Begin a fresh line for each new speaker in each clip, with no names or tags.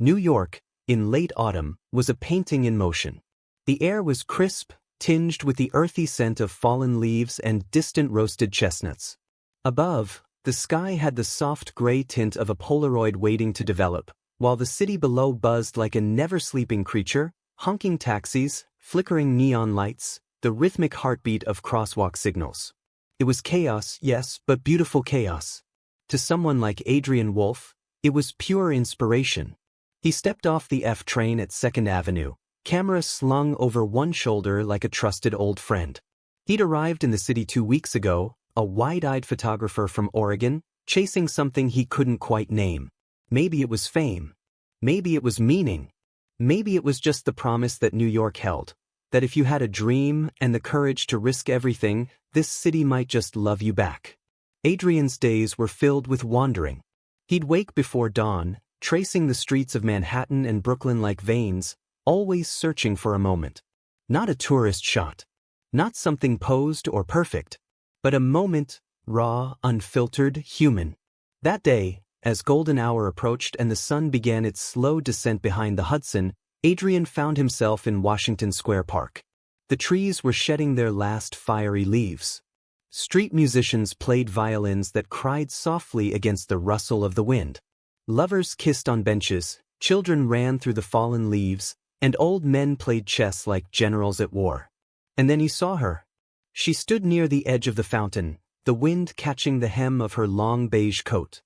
New York, in late autumn, was a painting in motion. The air was crisp, tinged with the earthy scent of fallen leaves and distant roasted chestnuts. Above, the sky had the soft gray tint of a Polaroid waiting to develop, while the city below buzzed like a never-sleeping creature, honking taxis, flickering neon lights, the rhythmic heartbeat of crosswalk signals. It was chaos, yes, but beautiful chaos. To someone like Adrian Wolfe, it was pure inspiration. He stepped off the F train at 2nd Avenue, camera slung over one shoulder like a trusted old friend. He'd arrived in the city 2 weeks ago, a wide-eyed photographer from Oregon, chasing something he couldn't quite name. Maybe it was fame. Maybe it was meaning. Maybe it was just the promise that New York held, that if you had a dream and the courage to risk everything, this city might just love you back. Adrian's days were filled with wandering. He'd wake before dawn, tracing the streets of Manhattan and Brooklyn like veins, always searching for a moment. Not a tourist shot. Not something posed or perfect. But a moment, raw, unfiltered, human. That day, as golden hour approached and the sun began its slow descent behind the Hudson, Adrian found himself in Washington Square Park. The trees were shedding their last fiery leaves. Street musicians played violins that cried softly against the rustle of the wind. Lovers kissed on benches, children ran through the fallen leaves, and old men played chess like generals at war. And then he saw her. She stood near the edge of the fountain, the wind catching the hem of her long beige coat.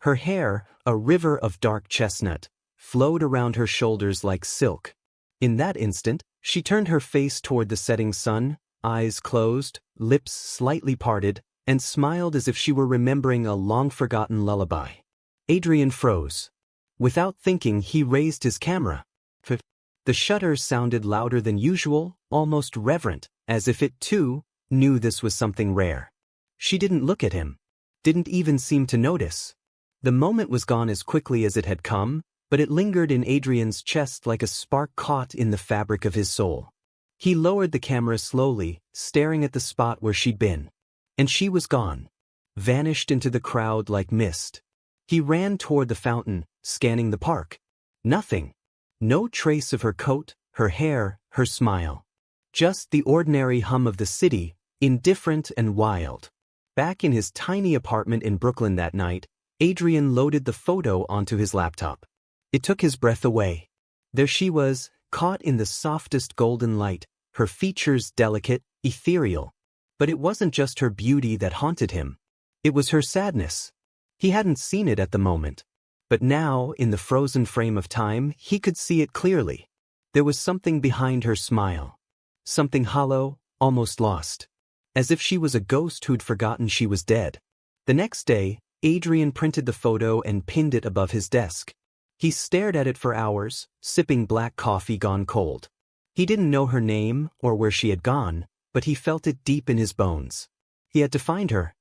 Her hair, a river of dark chestnut, flowed around her shoulders like silk. In that instant, she turned her face toward the setting sun, eyes closed, lips slightly parted, and smiled as if she were remembering a long-forgotten lullaby. Adrian froze. Without thinking, he raised his camera. The shutter sounded louder than usual, almost reverent, as if it, too, knew this was something rare. She didn't look at him. Didn't even seem to notice. The moment was gone as quickly as it had come, but it lingered in Adrian's chest like a spark caught in the fabric of his soul. He lowered the camera slowly, staring at the spot where she'd been. And she was gone. Vanished into the crowd like mist. He ran toward the fountain, scanning the park. Nothing. No trace of her coat, her hair, her smile. Just the ordinary hum of the city, indifferent and wild. Back in his tiny apartment in Brooklyn that night, Adrian loaded the photo onto his laptop. It took his breath away. There she was, caught in the softest golden light, her features delicate, ethereal. But it wasn't just her beauty that haunted him. It was her sadness. He hadn't seen it at the moment. But now, in the frozen frame of time, he could see it clearly. There was something behind her smile. Something hollow, almost lost. As if she was a ghost who'd forgotten she was dead. The next day, Adrian printed the photo and pinned it above his desk. He stared at it for hours, sipping black coffee gone cold. He didn't know her name or where she had gone, but he felt it deep in his bones. He had to find her.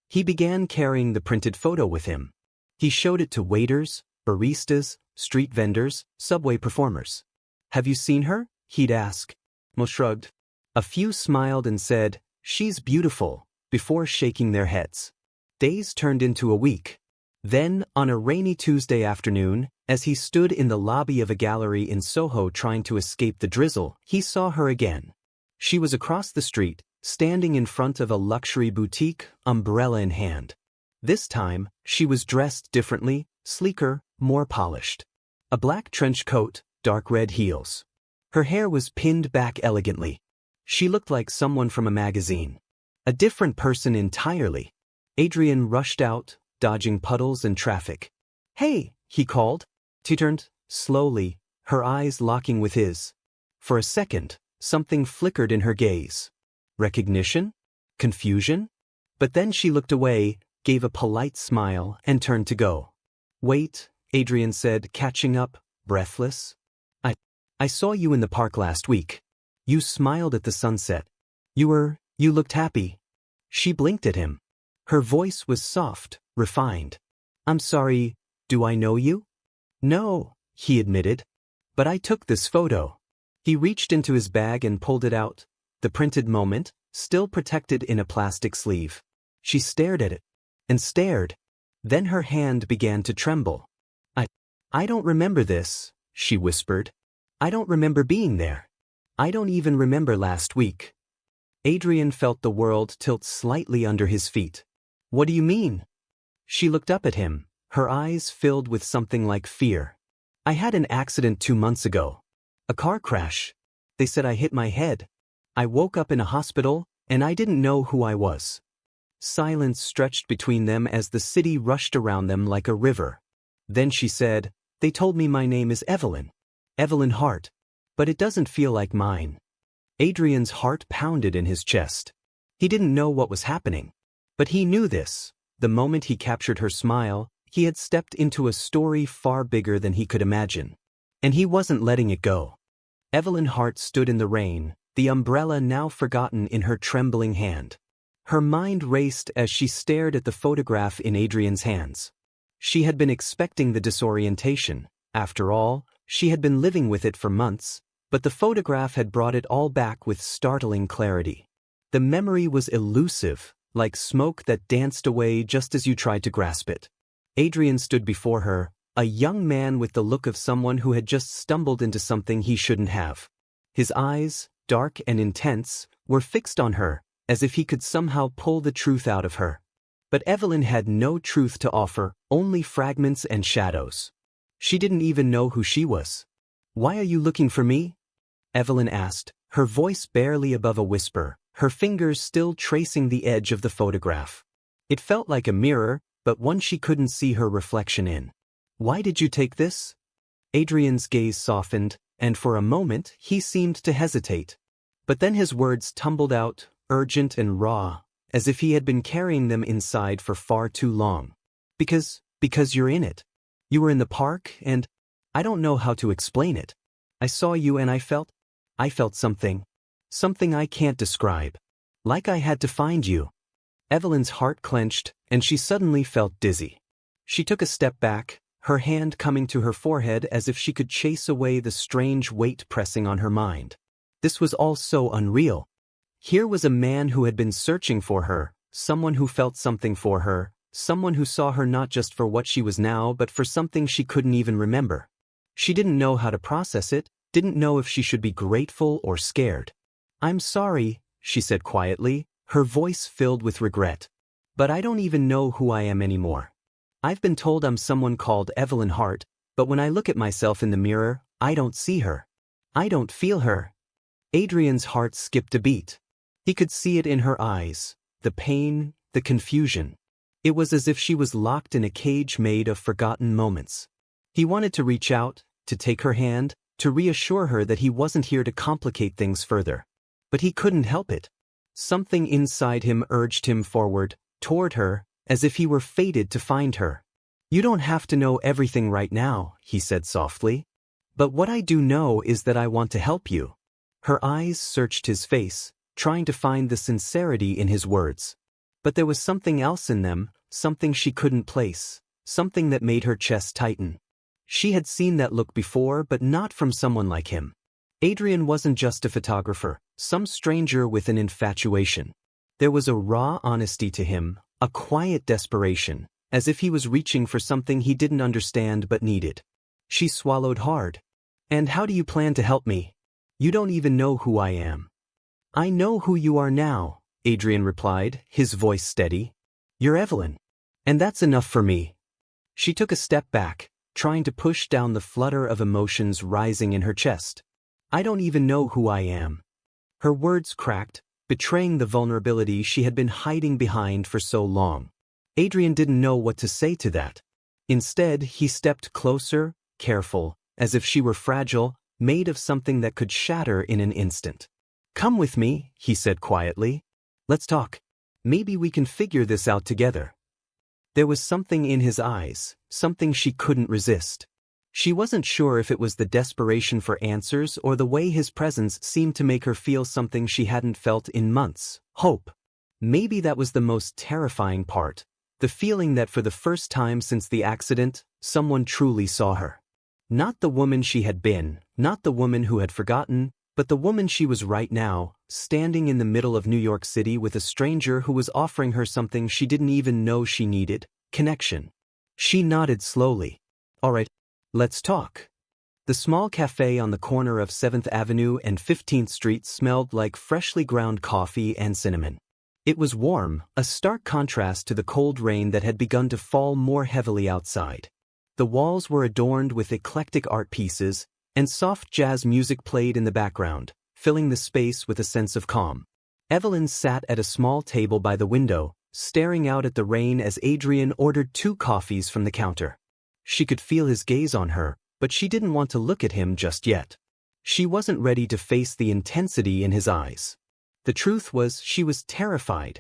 He began carrying the printed photo with him. He showed it to waiters, baristas, street vendors, subway performers. "Have you seen her?" he'd ask. Most shrugged. A few smiled and said, "She's beautiful," before shaking their heads. Days turned into a week. Then, on a rainy Tuesday afternoon, as he stood in the lobby of a gallery in Soho trying to escape the drizzle, he saw her again. She was across the street, standing in front of a luxury boutique, umbrella in hand. This time, she was dressed differently, sleeker, more polished. A black trench coat, dark red heels. Her hair was pinned back elegantly. She looked like someone from a magazine. A different person entirely. Adrian rushed out, dodging puddles and traffic. "Hey," he called. She turned, slowly, her eyes locking with his. For a second, something flickered in her gaze. Recognition? Confusion? But then she looked away, gave a polite smile, and turned to go. "Wait," Adrian said, catching up, breathless. I saw you in the park last week. You smiled at the sunset. You looked happy." She blinked at him. Her voice was soft, refined. "I'm sorry, do I know you?" "No," he admitted. "But I took this photo." He reached into his bag and pulled it out, the printed moment, still protected in a plastic sleeve. She stared at it. And stared. Then her hand began to tremble. I don't remember this, she whispered. I don't remember being there. I don't even remember last week. Adrian felt the world tilt slightly under his feet. What do you mean? She looked up at him, her eyes filled with something like fear. I had an accident 2 months ago. A car crash. They said I hit my head. I woke up in a hospital, and I didn't know who I was. Silence stretched between them as the city rushed around them like a river. Then she said, they told me my name is Evelyn. Evelyn Hart. But it doesn't feel like mine. Adrian's heart pounded in his chest. He didn't know what was happening. But he knew this. The moment he captured her smile, he had stepped into a story far bigger than he could imagine. And he wasn't letting it go. Evelyn Hart stood in the rain, the umbrella now forgotten in her trembling hand. Her mind raced as she stared at the photograph in Adrian's hands. She had been expecting the disorientation. After all, she had been living with it for months, but the photograph had brought it all back with startling clarity. The memory was elusive, like smoke that danced away just as you tried to grasp it. Adrian stood before her, a young man with the look of someone who had just stumbled into something he shouldn't have. His eyes, dark and intense, were fixed on her, as if he could somehow pull the truth out of her. But Evelyn had no truth to offer, only fragments and shadows. She didn't even know who she was. Why are you looking for me? Evelyn asked, her voice barely above a whisper, her fingers still tracing the edge of the photograph. It felt like a mirror, but one she couldn't see her reflection in. Why did you take this? Adrian's gaze softened, and for a moment he seemed to hesitate. But then his words tumbled out, urgent and raw, as if he had been carrying them inside for far too long. Because you're in it. You were in the park, and I don't know how to explain it. I saw you and I felt something. Something I can't describe. Like I had to find you. Evelyn's heart clenched, and she suddenly felt dizzy. She took a step back, her hand coming to her forehead as if she could chase away the strange weight pressing on her mind. This was all so unreal. Here was a man who had been searching for her, someone who felt something for her, someone who saw her not just for what she was now but for something she couldn't even remember. She didn't know how to process it, didn't know if she should be grateful or scared. I'm sorry, she said quietly, her voice filled with regret. But I don't even know who I am anymore. I've been told I'm someone called Evelyn Hart, but when I look at myself in the mirror, I don't see her. I don't feel her. Adrian's heart skipped a beat. He could see it in her eyes, the pain, the confusion. It was as if she was locked in a cage made of forgotten moments. He wanted to reach out, to take her hand, to reassure her that he wasn't here to complicate things further. But he couldn't help it. Something inside him urged him forward, toward her, as if he were fated to find her. You don't have to know everything right now, he said softly. But what I do know is that I want to help you. Her eyes searched his face, trying to find the sincerity in his words. But there was something else in them, something she couldn't place, something that made her chest tighten. She had seen that look before, but not from someone like him. Adrian wasn't just a photographer, some stranger with an infatuation. There was a raw honesty to him, a quiet desperation, as if he was reaching for something he didn't understand but needed. She swallowed hard. And how do you plan to help me? You don't even know who I am. I know who you are now, Adrian replied, his voice steady. You're Evelyn. And that's enough for me. She took a step back, trying to push down the flutter of emotions rising in her chest. I don't even know who I am. Her words cracked, betraying the vulnerability she had been hiding behind for so long. Adrian didn't know what to say to that. Instead, he stepped closer, careful, as if she were fragile, made of something that could shatter in an instant. Come with me, he said quietly. Let's talk. Maybe we can figure this out together. There was something in his eyes, something she couldn't resist. She wasn't sure if it was the desperation for answers or the way his presence seemed to make her feel something she hadn't felt in months, hope. Maybe that was the most terrifying part, the feeling that for the first time since the accident, someone truly saw her. Not the woman she had been, not the woman who had forgotten, but the woman she was right now, standing in the middle of New York City with a stranger who was offering her something she didn't even know she needed, connection. She nodded slowly. All right, Let's talk. The small cafe on the corner of 7th Avenue and 15th Street smelled like freshly ground coffee and cinnamon. It was warm, a stark contrast to the cold rain that had begun to fall more heavily outside. The walls were adorned with eclectic art pieces, and soft jazz music played in the background, filling the space with a sense of calm. Evelyn sat at a small table by the window, staring out at the rain as Adrian ordered 2 coffees from the counter. She could feel his gaze on her, but she didn't want to look at him just yet. She wasn't ready to face the intensity in his eyes. The truth was she was terrified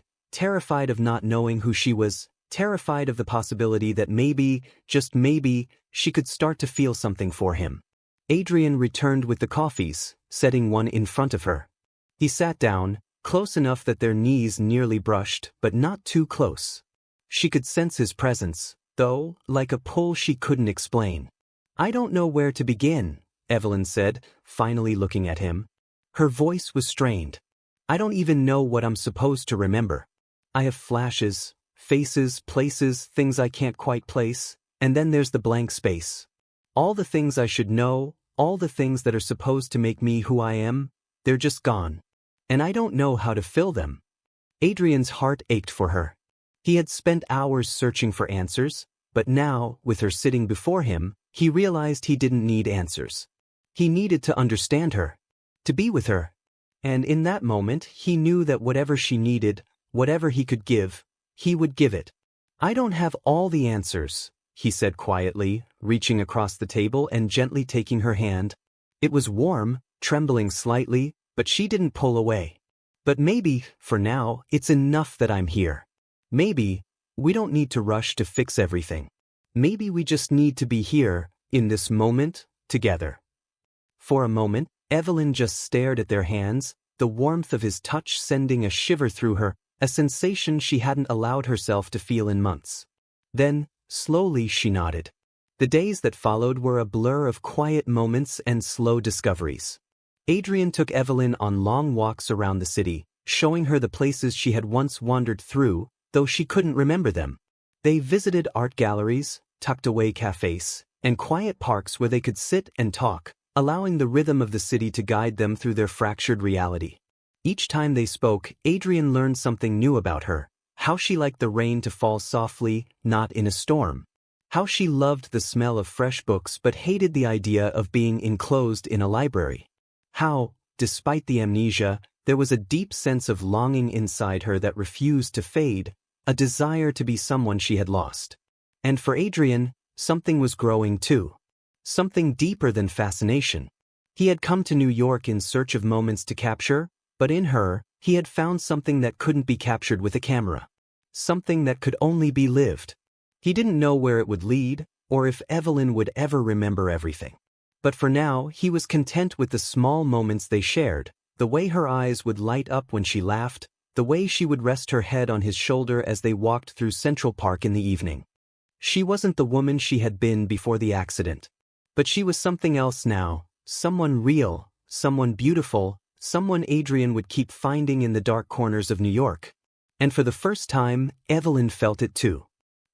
of not knowing who she was, terrified of the possibility that maybe, just maybe, she could start to feel something for him. Adrian returned with the coffees, setting one in front of her. He sat down, close enough that their knees nearly brushed, but not too close. She could sense his presence, though, like a pull she couldn't explain. "I don't know where to begin," Evelyn said, finally looking at him. Her voice was strained. "I don't even know what I'm supposed to remember. I have flashes, faces, places, things I can't quite place, and then there's the blank space. All the things I should know, all the things that are supposed to make me who I am, they're just gone. And I don't know how to fill them." Adrian's heart ached for her. He had spent hours searching for answers, but now, with her sitting before him, he realized he didn't need answers. He needed to understand her, to be with her. And in that moment, he knew that whatever she needed, whatever he could give, he would give it. "I don't have all the answers," he said quietly, reaching across the table and gently taking her hand. It was warm, trembling slightly, but she didn't pull away. "But maybe, for now, it's enough that I'm here. Maybe, we don't need to rush to fix everything. Maybe we just need to be here, in this moment, together." For a moment, Evelyn just stared at their hands, the warmth of his touch sending a shiver through her, a sensation she hadn't allowed herself to feel in months. Then, slowly she nodded. The days that followed were a blur of quiet moments and slow discoveries. Adrian took Evelyn on long walks around the city, showing her the places she had once wandered through, though she couldn't remember them. They visited art galleries, tucked-away cafes, and quiet parks where they could sit and talk, allowing the rhythm of the city to guide them through their fractured reality. Each time they spoke, Adrian learned something new about her: how she liked the rain to fall softly, not in a storm. How she loved the smell of fresh books but hated the idea of being enclosed in a library. How, despite the amnesia, there was a deep sense of longing inside her that refused to fade, a desire to be someone she had lost. And for Adrian, something was growing too. Something deeper than fascination. He had come to New York in search of moments to capture, but in her, he had found something that couldn't be captured with a camera. Something that could only be lived. He didn't know where it would lead, or if Evelyn would ever remember everything. But for now, he was content with the small moments they shared, the way her eyes would light up when she laughed, the way she would rest her head on his shoulder as they walked through Central Park in the evening. She wasn't the woman she had been before the accident. But she was something else now, someone real, someone beautiful, someone Adrian would keep finding in the dark corners of New York. And for the first time, Evelyn felt it too.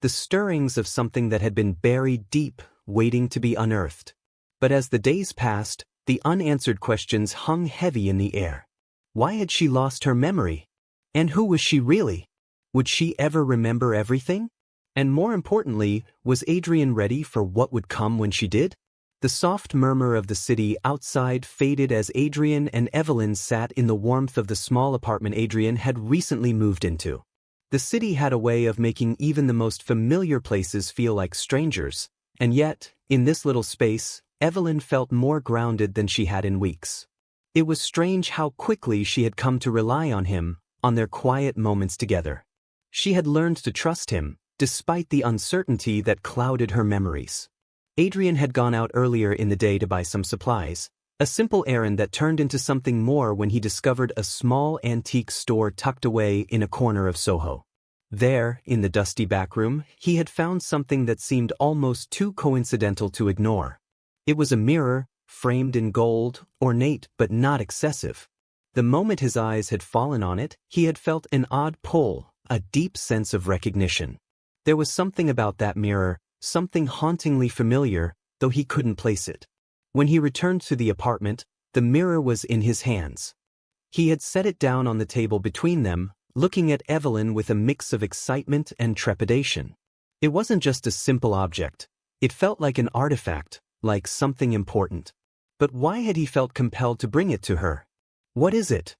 The stirrings of something that had been buried deep, waiting to be unearthed. But as the days passed, the unanswered questions hung heavy in the air. Why had she lost her memory? And who was she really? Would she ever remember everything? And more importantly, was Adrian ready for what would come when she did? The soft murmur of the city outside faded as Adrian and Evelyn sat in the warmth of the small apartment Adrian had recently moved into. The city had a way of making even the most familiar places feel like strangers, and yet, in this little space, Evelyn felt more grounded than she had in weeks. It was strange how quickly she had come to rely on him, on their quiet moments together. She had learned to trust him, despite the uncertainty that clouded her memories. Adrian had gone out earlier in the day to buy some supplies, a simple errand that turned into something more when he discovered a small antique store tucked away in a corner of Soho. There, in the dusty backroom, he had found something that seemed almost too coincidental to ignore. It was a mirror, framed in gold, ornate but not excessive. The moment his eyes had fallen on it, he had felt an odd pull, a deep sense of recognition. There was something about that mirror, something hauntingly familiar, though he couldn't place it. When he returned to the apartment, the mirror was in his hands. He had set it down on the table between them, looking at Evelyn with a mix of excitement and trepidation. It wasn't just a simple object. It felt like an artifact, like something important. But why had he felt compelled to bring it to her? "What is it?"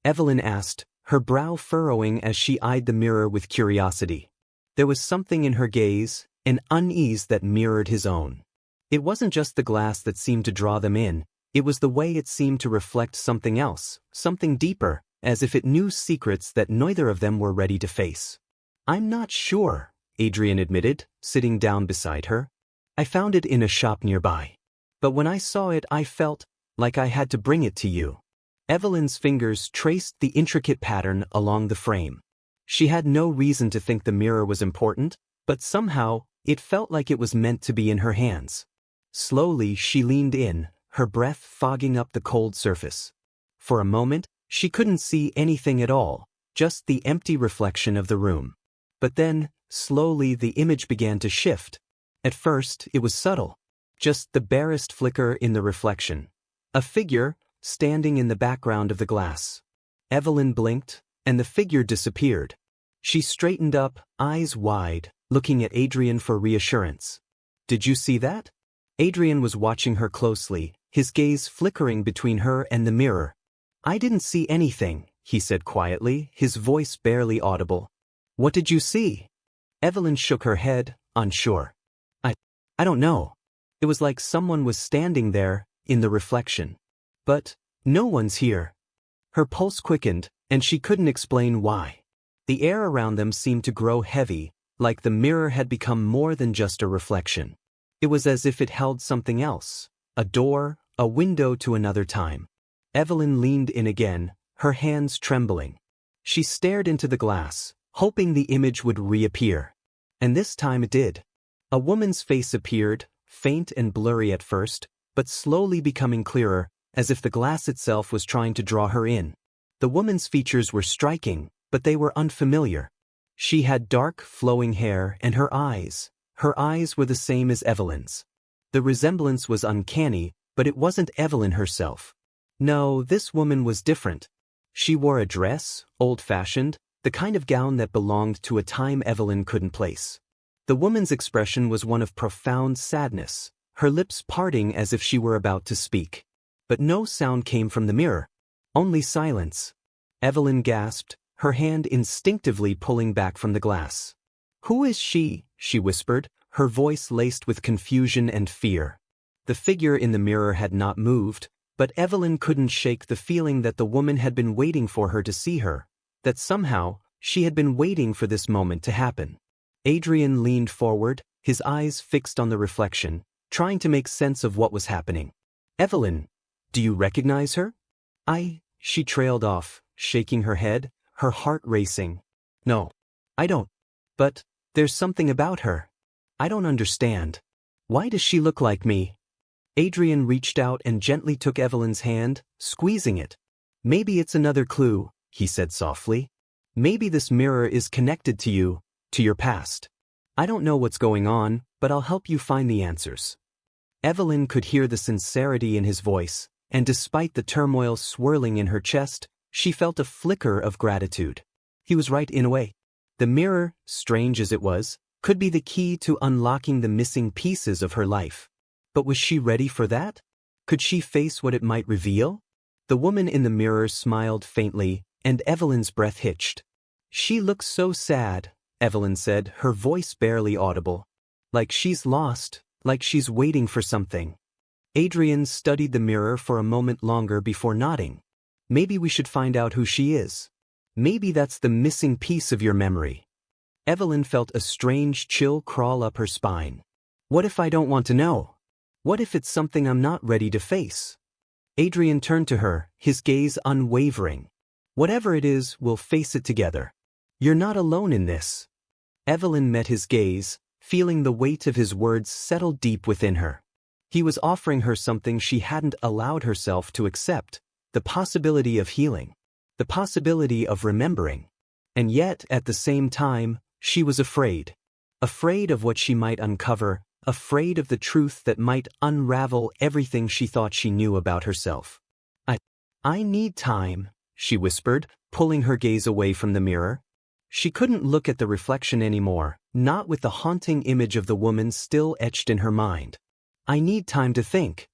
Evelyn asked, her brow furrowing as she eyed the mirror with curiosity. There was something in her gaze, an unease that mirrored his own. It wasn't just the glass that seemed to draw them in, it was the way it seemed to reflect something else, something deeper, as if it knew secrets that neither of them were ready to face. "I'm not sure," Adrian admitted, sitting down beside her. "I found it in a shop nearby. But when I saw it, I felt like I had to bring it to you." Evelyn's fingers traced the intricate pattern along the frame. She had no reason to think the mirror was important, but somehow, it felt like it was meant to be in her hands. Slowly, she leaned in, her breath fogging up the cold surface. For a moment, she couldn't see anything at all, just the empty reflection of the room. But then, slowly the image began to shift. At first, it was subtle. Just the barest flicker in the reflection. A figure, standing in the background of the glass. Evelyn blinked, and the figure disappeared. She straightened up, eyes wide, looking at Adrian for reassurance. "Did you see that?" Adrian was watching her closely, his gaze flickering between her and the mirror. "I didn't see anything," he said quietly, his voice barely audible. "What did you see?" Evelyn shook her head, unsure. I don't know. It was like someone was standing there, in the reflection. But no one's here." Her pulse quickened, and she couldn't explain why. The air around them seemed to grow heavy, like the mirror had become more than just a reflection. It was as if it held something else, a door, a window to another time. Evelyn leaned in again, her hands trembling. She stared into the glass, hoping the image would reappear. And this time it did. A woman's face appeared, faint and blurry at first, but slowly becoming clearer, as if the glass itself was trying to draw her in. The woman's features were striking, but they were unfamiliar. She had dark, flowing hair, and her eyes were the same as Evelyn's. The resemblance was uncanny, but it wasn't Evelyn herself. No, this woman was different. She wore a dress, old-fashioned, the kind of gown that belonged to a time Evelyn couldn't place. The woman's expression was one of profound sadness, her lips parting as if she were about to speak. But no sound came from the mirror. Only silence. Evelyn gasped, her hand instinctively pulling back from the glass. "Who is she?" she whispered, her voice laced with confusion and fear. The figure in the mirror had not moved, but Evelyn couldn't shake the feeling that the woman had been waiting for her to see her, that somehow, she had been waiting for this moment to happen. Adrian leaned forward, his eyes fixed on the reflection, trying to make sense of what was happening. "Evelyn, do you recognize her?" She trailed off, shaking her head, her heart racing. "No, I don't. But there's something about her. I don't understand. Why does she look like me?" Adrian reached out and gently took Evelyn's hand, squeezing it. "Maybe it's another clue," he said softly. "Maybe this mirror is connected to you, to your past. I don't know what's going on, but I'll help you find the answers." Evelyn could hear the sincerity in his voice, and despite the turmoil swirling in her chest, she felt a flicker of gratitude. He was right in a way. The mirror, strange as it was, could be the key to unlocking the missing pieces of her life. But was she ready for that? Could she face what it might reveal? The woman in the mirror smiled faintly, and Evelyn's breath hitched. "She looks so sad," Evelyn said, her voice barely audible. "Like she's lost, like she's waiting for something." Adrian studied the mirror for a moment longer before nodding. "Maybe we should find out who she is. Maybe that's the missing piece of your memory." Evelyn felt a strange chill crawl up her spine. What if I don't want to know? What if it's something I'm not ready to face? Adrian turned to her, his gaze unwavering. "Whatever it is, we'll face it together. You're not alone in this." Evelyn met his gaze, feeling the weight of his words settle deep within her. He was offering her something she hadn't allowed herself to accept, the possibility of healing, the possibility of remembering. And yet, at the same time, she was afraid. Afraid of what she might uncover, afraid of the truth that might unravel everything she thought she knew about herself. I need time, she whispered, pulling her gaze away from the mirror. She couldn't look at the reflection anymore, not with the haunting image of the woman still etched in her mind. I need time to think.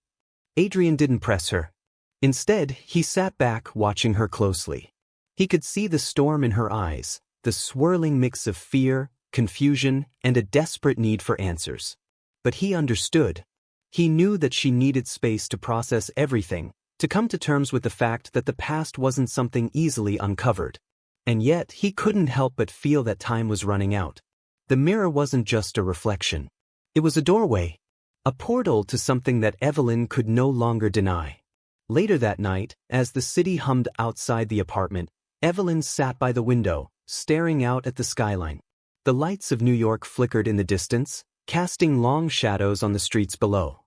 Adrian didn't press her. Instead, he sat back watching her closely. He could see the storm in her eyes, the swirling mix of fear, confusion, and a desperate need for answers. But he understood. He knew that she needed space to process everything, to come to terms with the fact that the past wasn't something easily uncovered. And yet, he couldn't help but feel that time was running out. The mirror wasn't just a reflection. It was a doorway. A portal to something that Evelyn could no longer deny. Later that night, as the city hummed outside the apartment, Evelyn sat by the window, staring out at the skyline. The lights of New York flickered in the distance, casting long shadows on the streets below.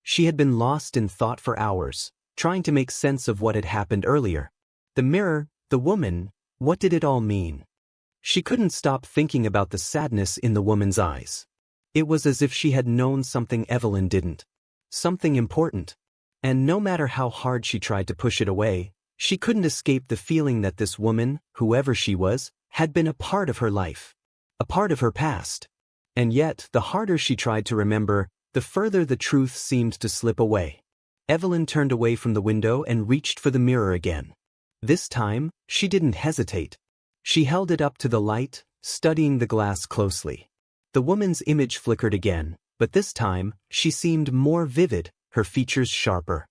She had been lost in thought for hours, trying to make sense of what had happened earlier. The mirror, the woman, what did it all mean? She couldn't stop thinking about the sadness in the woman's eyes. It was as if she had known something Evelyn didn't. Something important. And no matter how hard she tried to push it away, she couldn't escape the feeling that this woman, whoever she was, had been a part of her life. A part of her past. And yet, the harder she tried to remember, the further the truth seemed to slip away. Evelyn turned away from the window and reached for the mirror again. This time, she didn't hesitate. She held it up to the light, studying the glass closely. The woman's image flickered again, but this time, she seemed more vivid, her features sharper.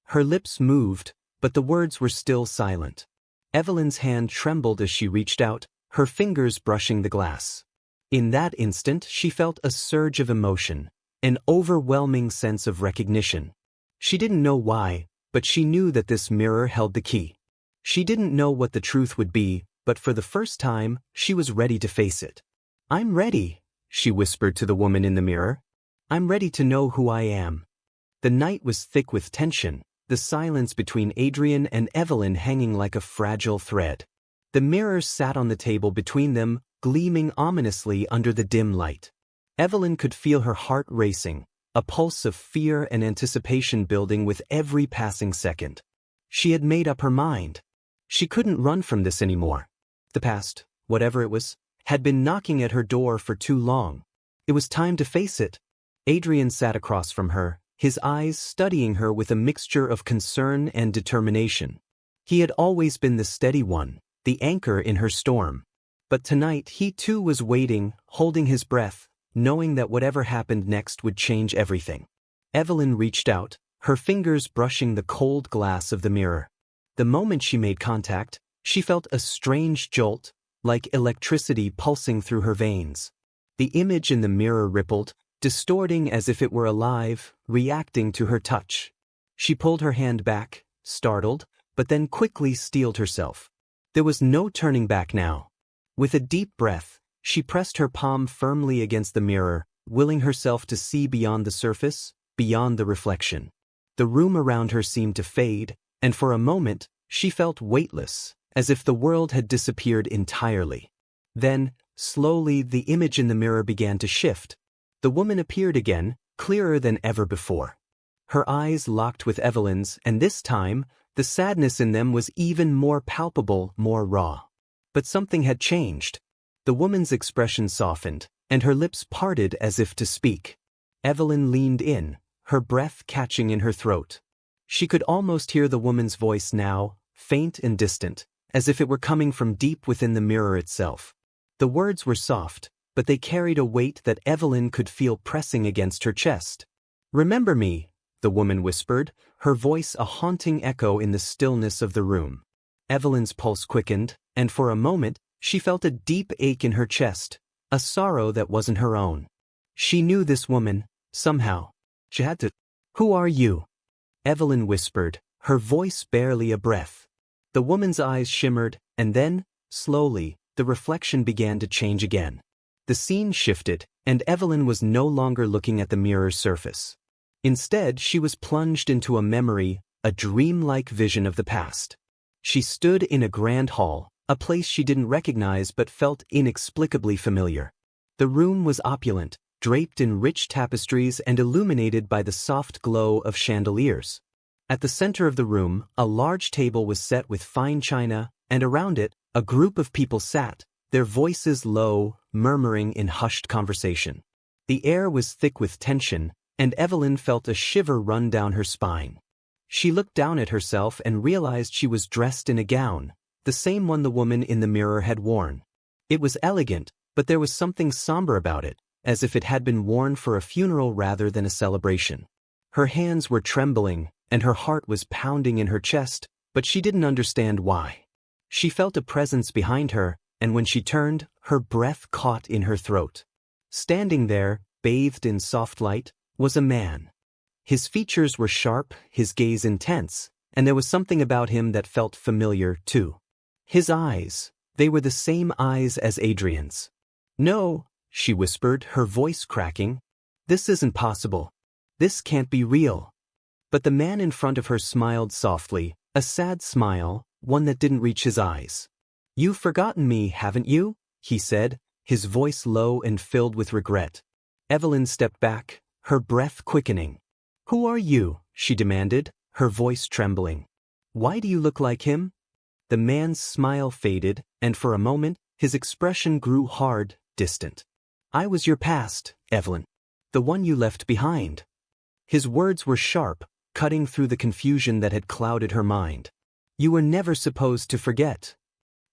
Her lips moved, but the words were still silent. Evelyn's hand trembled as she reached out, her fingers brushing the glass. In that instant, she felt a surge of emotion, an overwhelming sense of recognition. She didn't know why, but she knew that this mirror held the key. She didn't know what the truth would be, but for the first time, she was ready to face it. "I'm ready," she whispered to the woman in the mirror. "I'm ready to know who I am." The night was thick with tension, the silence between Adrian and Evelyn hanging like a fragile thread. The mirror sat on the table between them, gleaming ominously under the dim light. Evelyn could feel her heart racing, a pulse of fear and anticipation building with every passing second. She had made up her mind. She couldn't run from this anymore. The past, whatever it was, had been knocking at her door for too long. It was time to face it. Adrian sat across from her, his eyes studying her with a mixture of concern and determination. He had always been the steady one, the anchor in her storm. But tonight he too was waiting, holding his breath, knowing that whatever happened next would change everything. Evelyn reached out, her fingers brushing the cold glass of the mirror. The moment she made contact, she felt a strange jolt, like electricity pulsing through her veins. The image in the mirror rippled, distorting as if it were alive, reacting to her touch. She pulled her hand back, startled, but then quickly steeled herself. There was no turning back now. With a deep breath, she pressed her palm firmly against the mirror, willing herself to see beyond the surface, beyond the reflection. The room around her seemed to fade, and for a moment, she felt weightless, as if the world had disappeared entirely. Then, slowly, the image in the mirror began to shift. The woman appeared again, clearer than ever before. Her eyes locked with Evelyn's, and this time, the sadness in them was even more palpable, more raw. But something had changed. The woman's expression softened, and her lips parted as if to speak. Evelyn leaned in, her breath catching in her throat. She could almost hear the woman's voice now, faint and distant, as if it were coming from deep within the mirror itself. The words were soft, but they carried a weight that Evelyn could feel pressing against her chest. "Remember me," the woman whispered, her voice a haunting echo in the stillness of the room. Evelyn's pulse quickened, and for a moment, she felt a deep ache in her chest, a sorrow that wasn't her own. She knew this woman, somehow. She had to. "Who are you?" Evelyn whispered, her voice barely a breath. The woman's eyes shimmered, and then, slowly, the reflection began to change again. The scene shifted, and Evelyn was no longer looking at the mirror's surface. Instead, she was plunged into a memory, a dreamlike vision of the past. She stood in a grand hall, a place she didn't recognize but felt inexplicably familiar. The room was opulent, draped in rich tapestries and illuminated by the soft glow of chandeliers. At the center of the room, a large table was set with fine china, and around it, a group of people sat, their voices low, murmuring in hushed conversation. The air was thick with tension, and Evelyn felt a shiver run down her spine. She looked down at herself and realized she was dressed in a gown, the same one the woman in the mirror had worn. It was elegant, but there was something somber about it, as if it had been worn for a funeral rather than a celebration. Her hands were trembling, and her heart was pounding in her chest, but she didn't understand why. She felt a presence behind her, and when she turned, her breath caught in her throat. Standing there, bathed in soft light, was a man. His features were sharp, his gaze intense, and there was something about him that felt familiar, too. His eyes, they were the same eyes as Adrian's. "No," she whispered, her voice cracking. "This isn't possible. This can't be real." But the man in front of her smiled softly, a sad smile, one that didn't reach his eyes. "You've forgotten me, haven't you?" he said, his voice low and filled with regret. Evelyn stepped back, her breath quickening. "Who are you?" she demanded, her voice trembling. "Why do you look like him?" The man's smile faded, and for a moment, his expression grew hard, distant. "I was your past, Evelyn. The one you left behind." His words were sharp, cutting through the confusion that had clouded her mind. "You were never supposed to forget."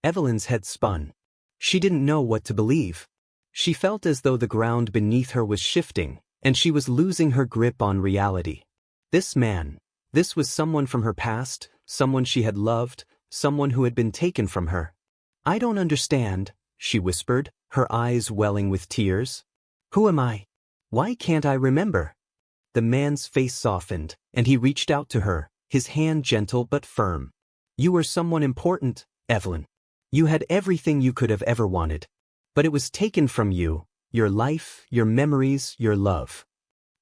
Evelyn's head spun. She didn't know what to believe. She felt as though the ground beneath her was shifting, and she was losing her grip on reality. This man, this was someone from her past, someone she had loved, someone who had been taken from her. "I don't understand," she whispered, her eyes welling with tears. "Who am I? Why can't I remember?" The man's face softened, and he reached out to her, his hand gentle but firm. "You were someone important, Evelyn. You had everything you could have ever wanted. But it was taken from you, your life, your memories, your love."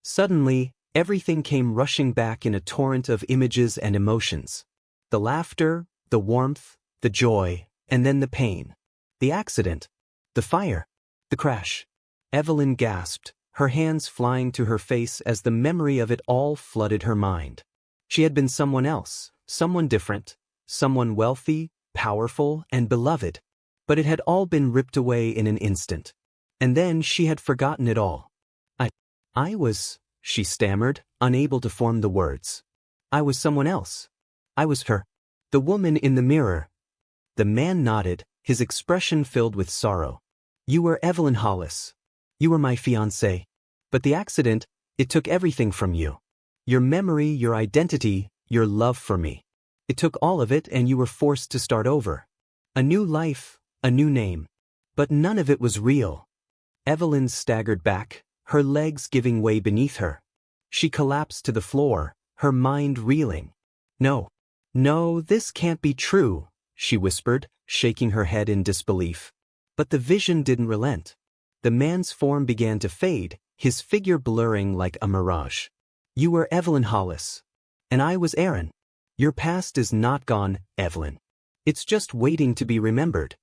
Suddenly, everything came rushing back in a torrent of images and emotions. The laughter, the warmth, the joy, and then the pain. The accident. The fire. The crash. Evelyn gasped, her hands flying to her face as the memory of it all flooded her mind. She had been someone else, someone different, someone wealthy, powerful, and beloved. But it had all been ripped away in an instant. And then she had forgotten it all. I was, she stammered, unable to form the words. "I was someone else. I was her. The woman in the mirror." The man nodded, his expression filled with sorrow. "You were Evelyn Hollis. You were my fiancée. But the accident, it took everything from you. Your memory, your identity, your love for me. It took all of it, and you were forced to start over. A new life, a new name. But none of it was real." Evelyn staggered back, her legs giving way beneath her. She collapsed to the floor, her mind reeling. No, this can't be true," she whispered, shaking her head in disbelief. But the vision didn't relent. The man's form began to fade, his figure blurring like a mirage. "You were Evelyn Hollis. And I was Aaron. Your past is not gone, Evelyn. It's just waiting to be remembered."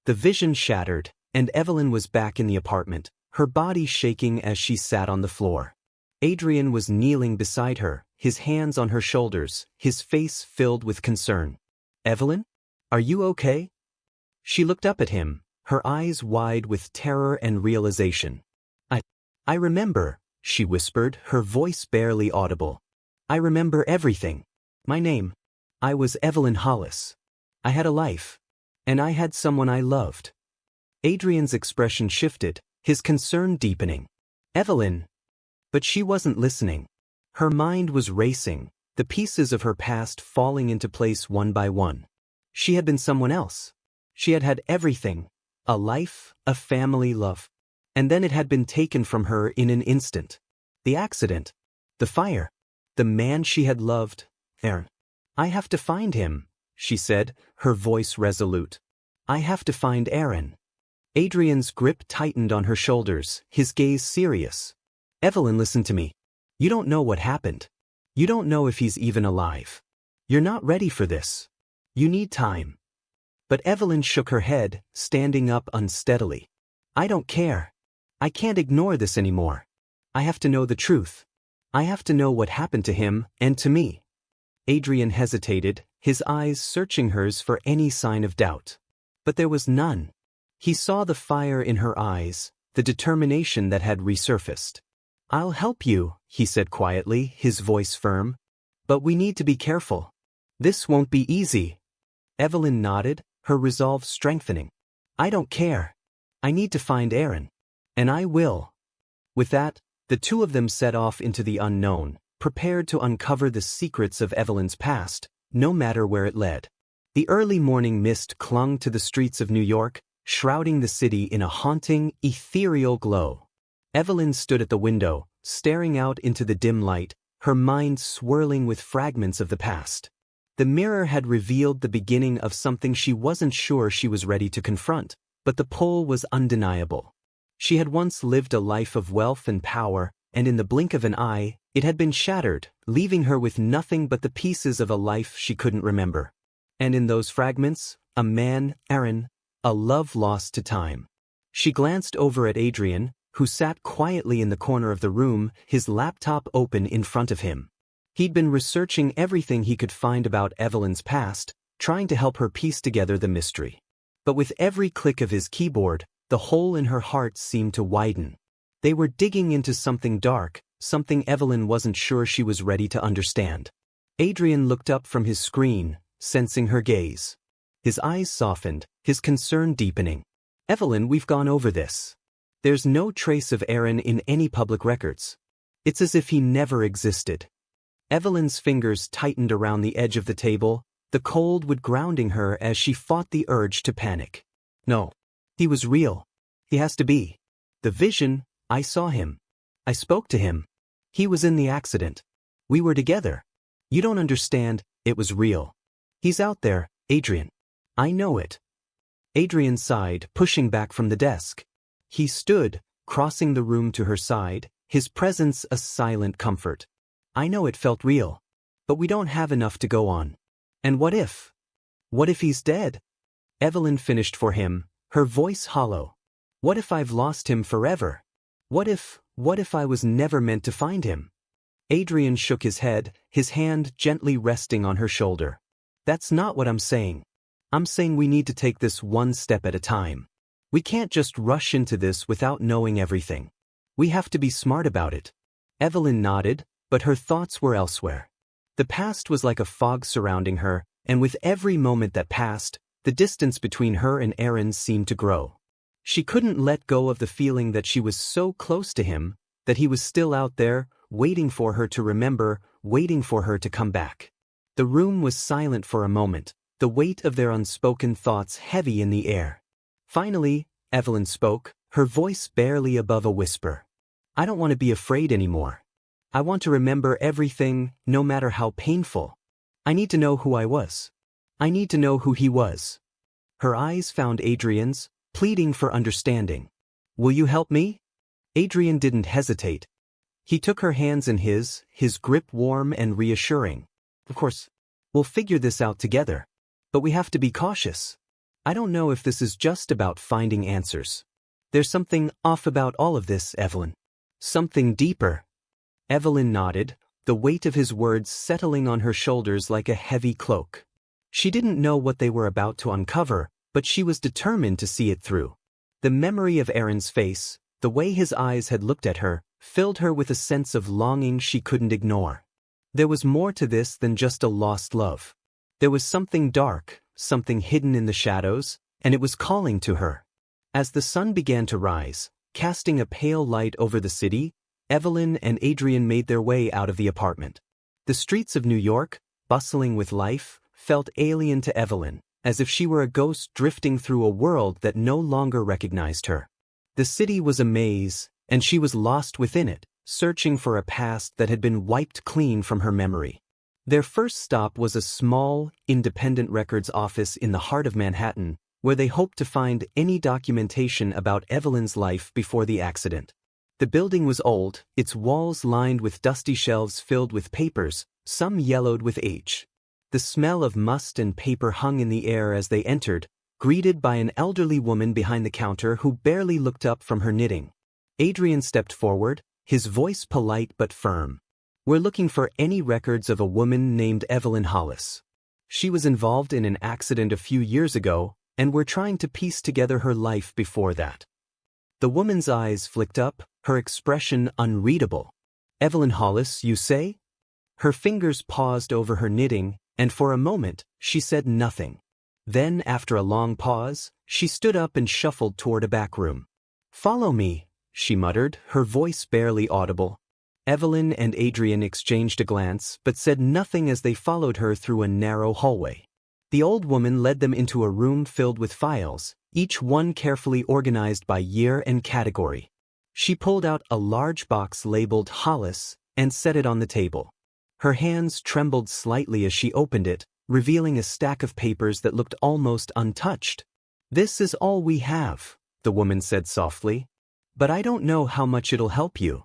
The vision shattered, and Evelyn was back in the apartment, her body shaking as she sat on the floor. Adrian was kneeling beside her, his hands on her shoulders, his face filled with concern. "Evelyn? Are you okay?" She looked up at him, her eyes wide with terror and realization. I remember," she whispered, her voice barely audible. "I remember everything. My name. I was Evelyn Hollis. I had a life. And I had someone I loved." Adrian's expression shifted, his concern deepening. "Evelyn." But she wasn't listening. Her mind was racing, the pieces of her past falling into place one by one. She had been someone else. She had had everything, a life, a family, love. And then it had been taken from her in an instant. The accident. The fire. The man she had loved, Aaron. "I have to find him," she said, her voice resolute. "I have to find Aaron." Adrian's grip tightened on her shoulders, his gaze serious. "Evelyn, listen to me. You don't know what happened. You don't know if he's even alive. You're not ready for this. You need time." But Evelyn shook her head, standing up unsteadily. "I don't care. I can't ignore this anymore. I have to know the truth. I have to know what happened to him and to me. Adrian hesitated, his eyes searching hers for any sign of doubt. But there was none. He saw the fire in her eyes, the determination that had resurfaced. I'll help you, he said quietly, his voice firm. But we need to be careful. This won't be easy. Evelyn nodded, her resolve strengthening. I don't care. I need to find Aaron. And I will. With that, the two of them set off into the unknown, prepared to uncover the secrets of Evelyn's past, no matter where it led. The early morning mist clung to the streets of New York, shrouding the city in a haunting, ethereal glow. Evelyn stood at the window, staring out into the dim light, her mind swirling with fragments of the past. The mirror had revealed the beginning of something she wasn't sure she was ready to confront, but the pull was undeniable. She had once lived a life of wealth and power, and in the blink of an eye, it had been shattered, leaving her with nothing but the pieces of a life she couldn't remember. And in those fragments, a man, Aaron, a love lost to time. She glanced over at Adrian, who sat quietly in the corner of the room, his laptop open in front of him. He'd been researching everything he could find about Evelyn's past, trying to help her piece together the mystery. But with every click of his keyboard, the hole in her heart seemed to widen. They were digging into something dark, something Evelyn wasn't sure she was ready to understand. Adrian looked up from his screen, sensing her gaze. His eyes softened, his concern deepening. Evelyn, we've gone over this. There's no trace of Aaron in any public records. It's as if he never existed. Evelyn's fingers tightened around the edge of the table, the cold would grounding her as she fought the urge to panic. No. He was real. He has to be. The vision, I saw him. I spoke to him. He was in the accident. We were together. You don't understand, it was real. He's out there, Adrian. I know it. Adrian sighed, pushing back from the desk. He stood, crossing the room to her side, his presence a silent comfort. I know it felt real. But we don't have enough to go on. And what if? What if he's dead? Evelyn finished for him, her voice hollow. What if I've lost him forever? What if I was never meant to find him? Adrian shook his head, his hand gently resting on her shoulder. That's not what I'm saying. I'm saying we need to take this one step at a time. We can't just rush into this without knowing everything. We have to be smart about it. Evelyn nodded, but her thoughts were elsewhere. The past was like a fog surrounding her, and with every moment that passed, the distance between her and Aaron seemed to grow. She couldn't let go of the feeling that she was so close to him, that he was still out there, waiting for her to remember, waiting for her to come back. The room was silent for a moment, the weight of their unspoken thoughts heavy in the air. Finally, Evelyn spoke, her voice barely above a whisper. I don't want to be afraid anymore. I want to remember everything, no matter how painful. I need to know who I was. I need to know who he was. Her eyes found Adrian's, pleading for understanding. Will you help me? Adrian didn't hesitate. He took her hands in his grip warm and reassuring. Of course, we'll figure this out together. But we have to be cautious. I don't know if this is just about finding answers. There's something off about all of this, Evelyn. Something deeper. Evelyn nodded, the weight of his words settling on her shoulders like a heavy cloak. She didn't know what they were about to uncover, but she was determined to see it through. The memory of Aaron's face, the way his eyes had looked at her, filled her with a sense of longing she couldn't ignore. There was more to this than just a lost love. There was something dark, something hidden in the shadows, and it was calling to her. As the sun began to rise, casting a pale light over the city, Evelyn and Adrian made their way out of the apartment. The streets of New York, bustling with life, felt alien to Evelyn, as if she were a ghost drifting through a world that no longer recognized her. The city was a maze, and she was lost within it, searching for a past that had been wiped clean from her memory. Their first stop was a small, independent records office in the heart of Manhattan, where they hoped to find any documentation about Evelyn's life before the accident. The building was old, its walls lined with dusty shelves filled with papers, some yellowed with age. The smell of must and paper hung in the air as they entered, greeted by an elderly woman behind the counter who barely looked up from her knitting. Adrian stepped forward, his voice polite but firm. "We're looking for any records of a woman named Evelyn Hollis. She was involved in an accident a few years ago, and we're trying to piece together her life before that." The woman's eyes flicked up, her expression unreadable. "Evelyn Hollis, you say?" Her fingers paused over her knitting, and for a moment, she said nothing. Then, after a long pause, she stood up and shuffled toward a back room. "Follow me," she muttered, her voice barely audible. Evelyn and Adrian exchanged a glance but said nothing as they followed her through a narrow hallway. The old woman led them into a room filled with files, each one carefully organized by year and category. She pulled out a large box labeled Hollis and set it on the table. Her hands trembled slightly as she opened it, revealing a stack of papers that looked almost untouched. "This is all we have," the woman said softly. "But I don't know how much it'll help you."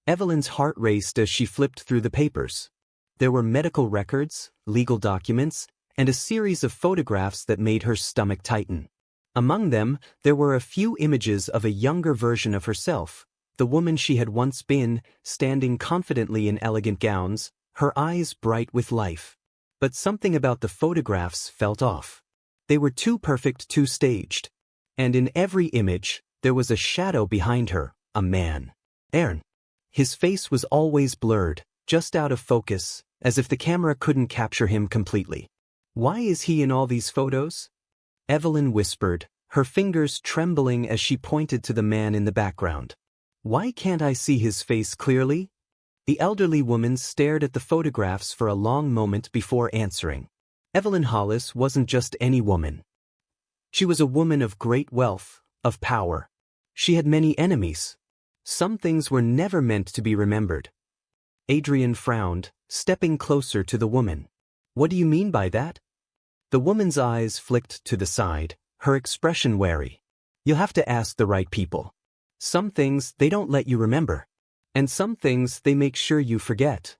Evelyn's heart raced as she flipped through the papers. There were medical records, legal documents, and a series of photographs that made her stomach tighten. Among them, there were a few images of a younger version of herself, the woman she had once been, standing confidently in elegant gowns, her eyes bright with life. But something about the photographs felt off. They were too perfect, too staged. And in every image, there was a shadow behind her, a man. Aaron. His face was always blurred, just out of focus, as if the camera couldn't capture him completely. "Why is he in all these photos?" Evelyn whispered, her fingers trembling as she pointed to the man in the background. "Why can't I see his face clearly?" The elderly woman stared at the photographs for a long moment before answering. Evelyn Hollis wasn't just any woman. She was a woman of great wealth, of power. She had many enemies. Some things were never meant to be remembered. Adrian frowned, stepping closer to the woman. "What do you mean by that?" The woman's eyes flicked to the side, her expression wary. "You'll have to ask the right people. Some things they don't let you remember. And some things they make sure you forget."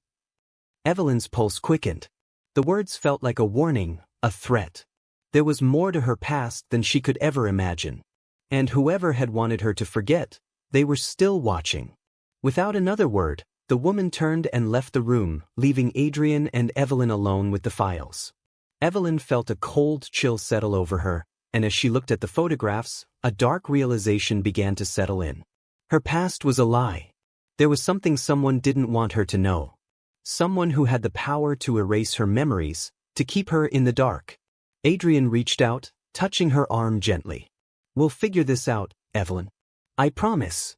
Evelyn's pulse quickened. The words felt like a warning, a threat. There was more to her past than she could ever imagine. And whoever had wanted her to forget, they were still watching. Without another word, the woman turned and left the room, leaving Adrian and Evelyn alone with the files. Evelyn felt a cold chill settle over her, and as she looked at the photographs, a dark realization began to settle in. Her past was a lie. There was something someone didn't want her to know. Someone who had the power to erase her memories, to keep her in the dark. Adrian reached out, touching her arm gently. "We'll figure this out, Evelyn. I promise."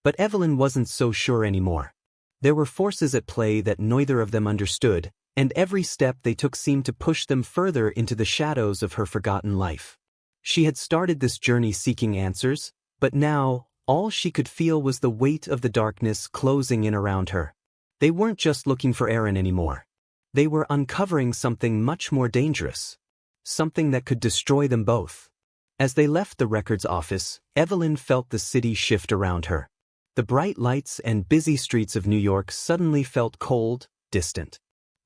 But Evelyn wasn't so sure anymore. There were forces at play that neither of them understood, and every step they took seemed to push them further into the shadows of her forgotten life. She had started this journey seeking answers, but now, all she could feel was the weight of the darkness closing in around her. They weren't just looking for Aaron anymore. They were uncovering something much more dangerous. Something that could destroy them both. As they left the records office, Evelyn felt the city shift around her. The bright lights and busy streets of New York suddenly felt cold, distant.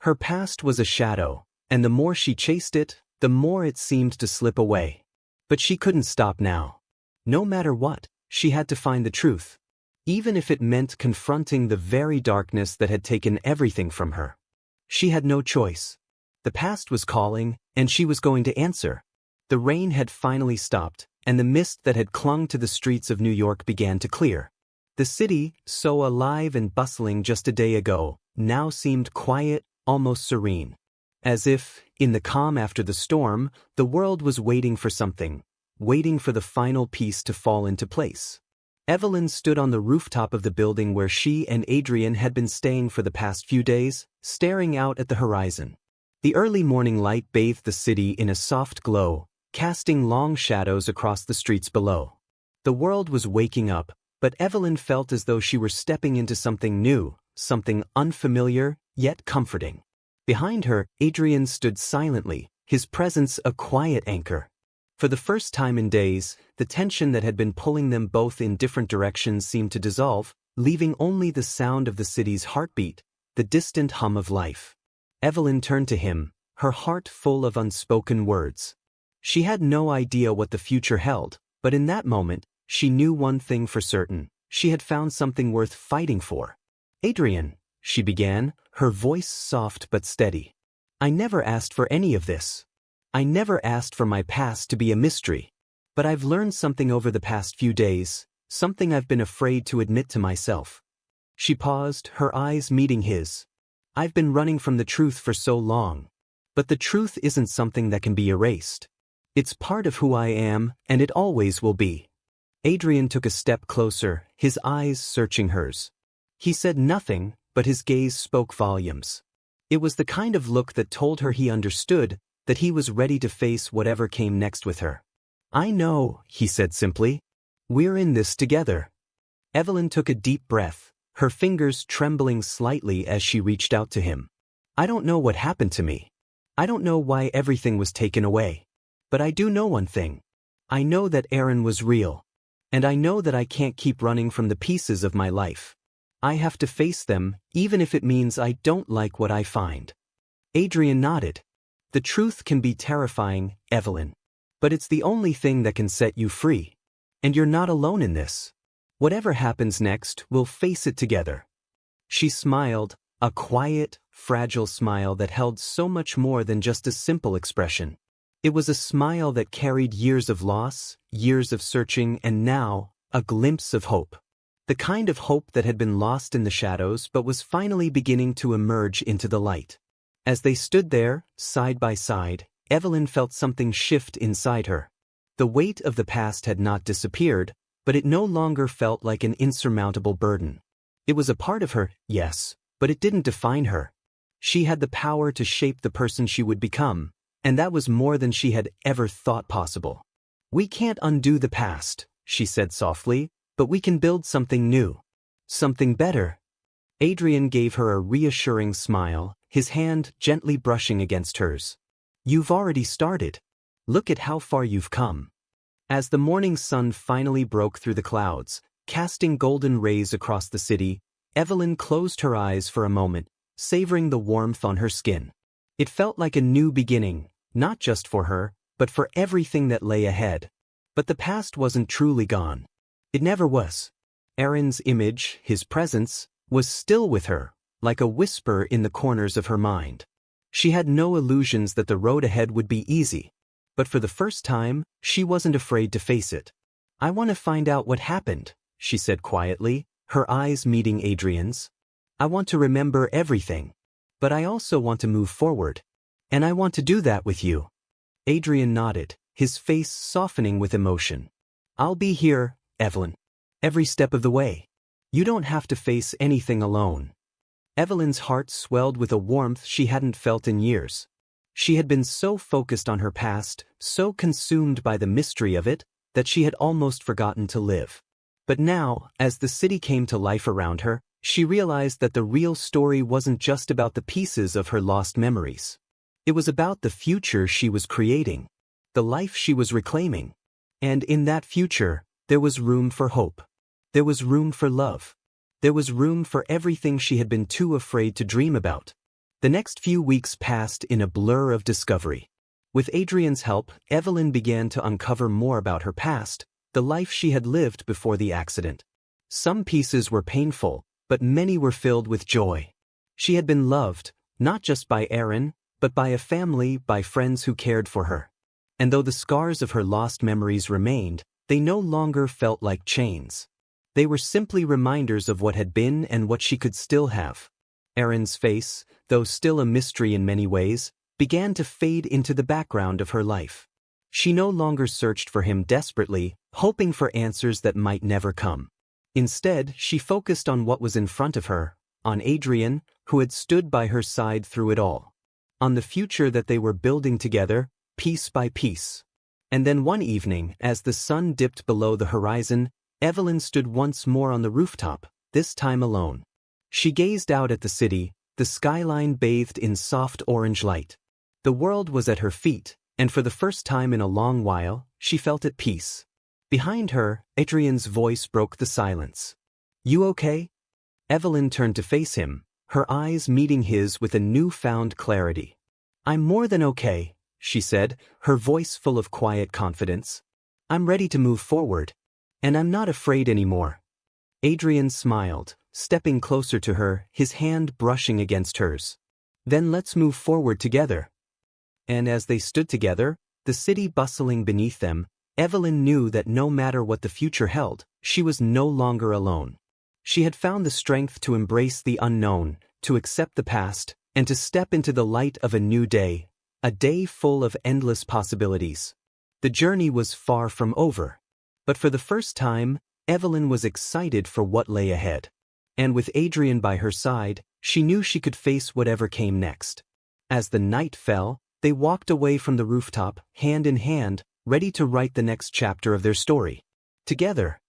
Her past was a shadow, and the more she chased it, the more it seemed to slip away. But she couldn't stop now. No matter what, she had to find the truth. Even if it meant confronting the very darkness that had taken everything from her. She had no choice. The past was calling, and she was going to answer. The rain had finally stopped, and the mist that had clung to the streets of New York began to clear. The city, so alive and bustling just a day ago, now seemed quiet, almost serene. As if, in the calm after the storm, the world was waiting for something, waiting for the final piece to fall into place. Evelyn stood on the rooftop of the building where she and Adrian had been staying for the past few days, staring out at the horizon. The early morning light bathed the city in a soft glow, casting long shadows across the streets below. The world was waking up, but Evelyn felt as though she were stepping into something new, something unfamiliar, yet comforting. Behind her, Adrian stood silently, his presence a quiet anchor. For the first time in days, the tension that had been pulling them both in different directions seemed to dissolve, leaving only the sound of the city's heartbeat, the distant hum of life. Evelyn turned to him, her heart full of unspoken words. She had no idea what the future held, but in that moment, she knew one thing for certain. She had found something worth fighting for. "Adrian," she began, her voice soft but steady. "I never asked for any of this. I never asked for my past to be a mystery. But I've learned something over the past few days, something I've been afraid to admit to myself." She paused, her eyes meeting his. "I've been running from the truth for so long. But the truth isn't something that can be erased. It's part of who I am, and it always will be." Adrian took a step closer, his eyes searching hers. He said nothing, but his gaze spoke volumes. It was the kind of look that told her he understood, that he was ready to face whatever came next with her. "I know," he said simply. "We're in this together." Evelyn took a deep breath, her fingers trembling slightly as she reached out to him. "I don't know what happened to me. I don't know why everything was taken away. But I do know one thing. I know that Aaron was real. And I know that I can't keep running from the pieces of my life. I have to face them, even if it means I don't like what I find." Adrian nodded. "The truth can be terrifying, Evelyn. But it's the only thing that can set you free. And you're not alone in this. Whatever happens next, we'll face it together." She smiled, a quiet, fragile smile that held so much more than just a simple expression. It was a smile that carried years of loss, years of searching, and now, a glimpse of hope. The kind of hope that had been lost in the shadows but was finally beginning to emerge into the light. As they stood there, side by side, Evelyn felt something shift inside her. The weight of the past had not disappeared, but it no longer felt like an insurmountable burden. It was a part of her, yes, but it didn't define her. She had the power to shape the person she would become, and that was more than she had ever thought possible. "We can't undo the past," she said softly, "but we can build something new. Something better." Adrian gave her a reassuring smile, his hand gently brushing against hers. "You've already started. Look at how far you've come." As the morning sun finally broke through the clouds, casting golden rays across the city, Evelyn closed her eyes for a moment, savoring the warmth on her skin. It felt like a new beginning, not just for her, but for everything that lay ahead. But the past wasn't truly gone. It never was. Aaron's image, his presence, was still with her, like a whisper in the corners of her mind. She had no illusions that the road ahead would be easy. But for the first time, she wasn't afraid to face it. "I want to find out what happened," she said quietly, her eyes meeting Adrian's. "I want to remember everything. But I also want to move forward. And I want to do that with you." Adrian nodded, his face softening with emotion. "I'll be here, Evelyn. Every step of the way. You don't have to face anything alone." Evelyn's heart swelled with a warmth she hadn't felt in years. She had been so focused on her past, so consumed by the mystery of it, that she had almost forgotten to live. But now, as the city came to life around her, she realized that the real story wasn't just about the pieces of her lost memories. It was about the future she was creating, the life she was reclaiming. And in that future, there was room for hope. There was room for love. There was room for everything she had been too afraid to dream about. The next few weeks passed in a blur of discovery. With Adrian's help, Evelyn began to uncover more about her past, the life she had lived before the accident. Some pieces were painful, but many were filled with joy. She had been loved, not just by Aaron, but by a family, by friends who cared for her. And though the scars of her lost memories remained, they no longer felt like chains. They were simply reminders of what had been and what she could still have. Aaron's face, though still a mystery in many ways, began to fade into the background of her life. She no longer searched for him desperately, hoping for answers that might never come. Instead, she focused on what was in front of her, on Adrian, who had stood by her side through it all. On the future that they were building together, piece by piece. And then one evening, as the sun dipped below the horizon, Evelyn stood once more on the rooftop, this time alone. She gazed out at the city, the skyline bathed in soft orange light. The world was at her feet, and for the first time in a long while, she felt at peace. Behind her, Adrian's voice broke the silence. "You okay?" Evelyn turned to face him, her eyes meeting his with a newfound clarity. "I'm more than okay," she said, her voice full of quiet confidence. "I'm ready to move forward. And I'm not afraid anymore." Adrian smiled, stepping closer to her, his hand brushing against hers. Then let's move forward together. And as they stood together, the city bustling beneath them, Evelyn knew that no matter what the future held, she was no longer alone. She had found the strength to embrace the unknown, to accept the past, and to step into the light of a new day, a day full of endless possibilities. The journey was far from over. But for the first time, Evelyn was excited for what lay ahead. And with Adrian by her side, she knew she could face whatever came next. As the night fell, they walked away from the rooftop, hand in hand, ready to write the next chapter of their story. Together,